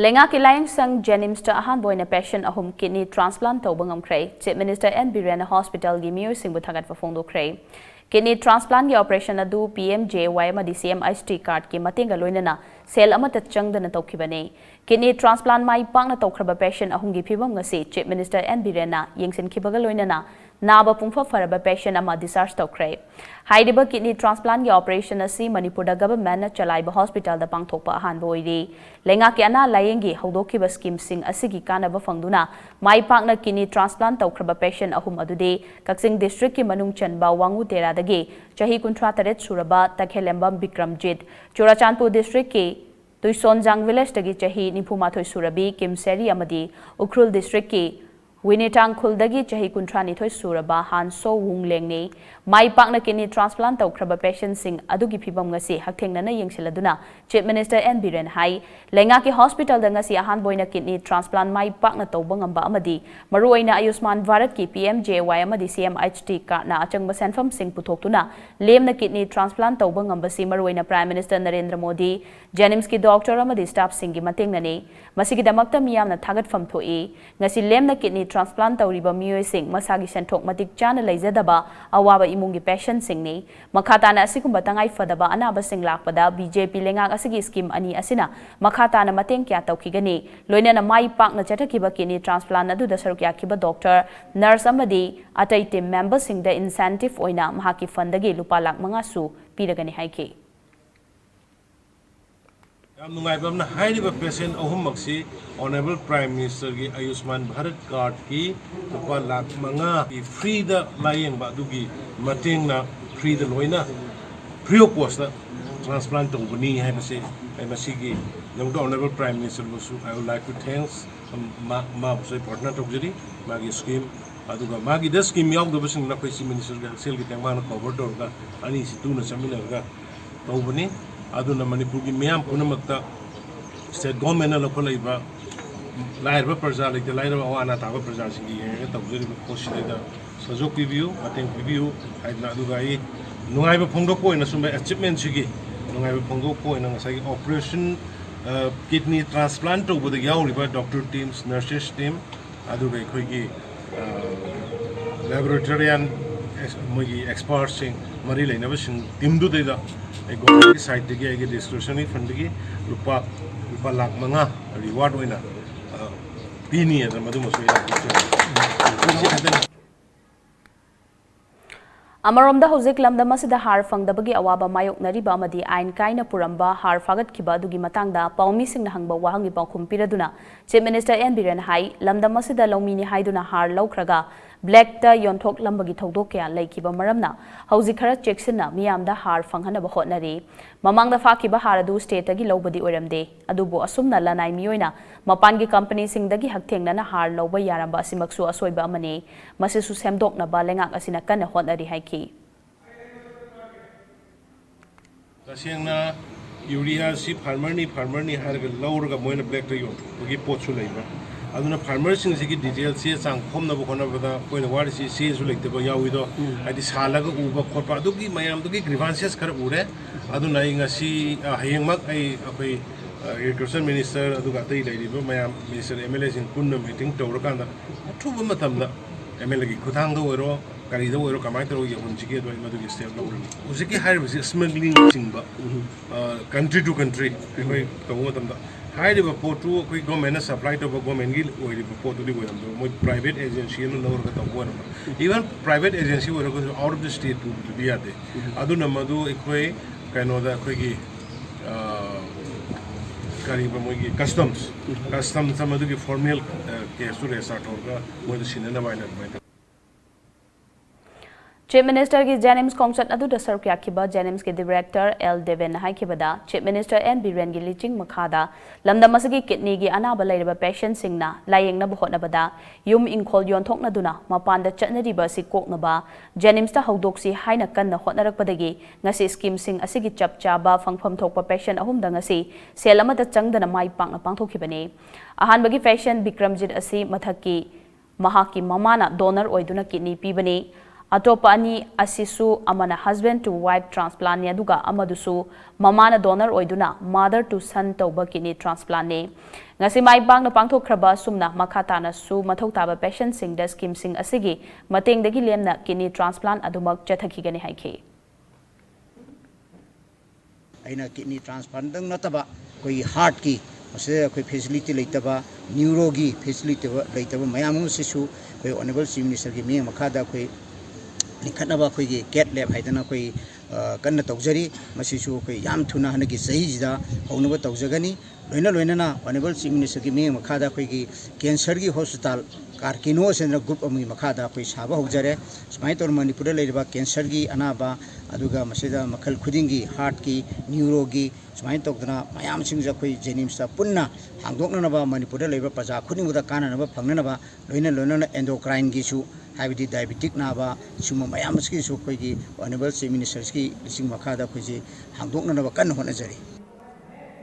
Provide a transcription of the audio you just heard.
Lenga ki layang sang Jnims ta ahan boina patient ahum kidney transplant tawba ngamkhre Chief Minister N Birena Hospital gi miyo singbu thagat fa phongdo khre kidney transplant gi operation adu PMJY ma DCM HT card ki matenga loinana sel amata changdana tawkhibane kidney transplant mai paakna tawkhraba patient ahum gi phibam ngasi Chief Minister N Birena yengsin khibaga loinana Naba pungfa faraba patient ama discharge tawkhre haidiba kidney transplant gi operation asi Manipur da government na chalaiba hospital da pangthokpa ahan boiri lenga ki ana layengi hodokhiba scheme sing asigi kanaba fangduna Mai Paakna kidney transplant tawkhraba patient ahum adude Kaksing district ki manung chanba wangu tera dagi chahi 38 suraba takhelembam Bikramjit Churachandpur district ki Tuisonjang village dagi chahi 93 surabi Kimseri amadi Ukhrul district ki Winitang Kuldagi chahi 39 suraba Hanso Wunglengni Mai Paakna kidney transplant tawkhraba patient sing adugi phibam ngasi hakthengna yengsiladuna Chief Minister N Biren hai lenga ki hospital da ngasi ahan boina kidney transplant Mai Paakna tawba ngamba amadi maruaina Ayushman Bharat ki PMJY amadi CMHT card na achangba senfam sing puthoktuna lemna kidney transplant tawba ngamba si maruaina Prime Minister Narendra Modi Jnims ki doctor amadi staff sing gi matengnani masigi damakta miyamna thagatfam thoi ngasi lemna kidney transplant tawriba miyoy sing masagi senthok matik chana leijadaba awaba imungi patient sing ni makhatana asigumba tangai fadaba anaba sing lakpada BJP lenga asigi scheme ani asina makhatana mateng kya tawkhigani loinana Mai Paakna chathakiba kidney transplant adu da sarukya khiba doctor nurse amadi atai team member sing da incentive oina mahaki fundagi lupa lakh manga su piragani haiki Nungayabamna hairiba patient ahum maksi Honorable Prime Minister gi Ayushman Bharat card ki lupa lakh manga free da layeng ba dugi mateng na free da loina free of cost transplant tawbani hai masi gi nungdo Honorable Prime Minister busu I would like to thanks ma busai partner tawjari magi scheme aduga magi da scheme yaw da busing na Chief Minister ga sel gi tangma na cover dorga ani si tu na samina ga tawbani aduna Manipur ki miyam punamakta state government na lokal iba lairba praja like lairba awana taba praja singi ye tawjeri koshida da sajok review ateng review aidna aduga ai nungaiba phongdok ko ina sumba achievement sigi nungaiba phongdok ko ina ngasai operation kidney transplant to boda yauriba doctor teams nurses team aduga khoi gi laboratory and mogi experts sing mari lainaba sing team du de da government side degi agi discretionary fund degi lupa lakh manga reward oina pini ada madu masu Amaromda hojik lamda masida har fangdabagi awaba mayok nariba amadi ain kaina puramba har fagat khiba dugi matangda paumi singna hangba wahangi pangkhum piraduna Chief Minister N Biren hai lamda masida lawmini haiduna har lawkhraga black ta yonthok lambagi thodok kya laikhiba maramna hojik khara checksina miyamda har fanghanaba hotnari mamangda fakhiba har adu state agi lawbadi oramde adubu asumna lanai miyoina mapangi company singdagi hakthengna na har lawba yaramba asimaksu asoiba amane masisu semdokna ba lengak asina kana hotnari haiki tasengna urea si farmer ni harga lawrga moina black ta yon gi potsu leiba aduna farmer sing sigi details si sang khomna bu khona bada koina wari si su lekte ba yawi do adi salaga uba khorpa dugi mayam dugi grievances khar ure aduna inga si hayeng mak ai apai Agriculture Minister aduga tai leiriba mayam Minister MLA sing punna meeting tawrakanda thuba matamda MLA gi khudang do ero kari do ero kamai taro ye hunjige do madugi step lo usiki hire smuggling singba country to country koi tawu matamda hire ba potu koi government supply to government gi oi potu di boyam do moi private agency no lawr ka tawu na even private agency oi out of the state to be ade adu namadu ikoi kaino da koi gi kariba moi customs samadu ki formal case to resort hoga moi to sinana baina Chief Minister ki Jnims concert adu da sarukya khiba Jnims ki director L Deven hai khibada Chief Minister N Biren gi liching makhada lamda masagi kidney gi anaba lairaba patient singna layengna bhotna bada yum inkhol yon thokna duna mapan da chatnari ba si kokna ba Jnims ta haudoksi haina kanna hotnarak padagi ngasi scheme sing asigi chapcha ba fangpham thokpa patient ahum da ngasi selama da changdana Mai Paakna Pangthoktuna ahan bagi patient Bikramjit asi mathaki mahaki mamana donor oiduna kidney pibani Atopa ani asisu amana husband to wife transplant ne aduga amadusu mamana donor oiduna mother to son tauba kidney transplant ne ngasi Mai Paakna Pangthokraba sumna makhatana su mathok taba patient sing da scheme sing asigi mateng dagi lemna kidney transplant adumak chathakigani haike aina kidney transplant dang nataba koi heart ki ase koi facility leitaba neuro gi facility leitaba mayam sisu koi honorable chief minister gi mi makhada koi nikhatnaba koi gi cat lab haidana koi kanna tawjari masisu koi yam thuna hanagi sahi jida hounaba tawjagani loina na honorable chief minister gi mi makhada koi gi cancer gi hospital Karkino Sendra group of Makada, which have a hojare, Smite or Manipuri, cancer gi, anaba, aduga, Maseda, Makal Kudingi, heart ki, neuro gi, Smite Tokna, Mayam Simzakui, Jnims, Punna, Hangdoknaba, Manipuri, labor Paza, Kuding with a cananaba, Panganaba, Luna, endocrine gisu, Havidi diabetic naba, Suma Mayamski, Sukogi, honorable chief ministerski, Sing Makada, Kuji, Hangdoknaba, Kan Honazari.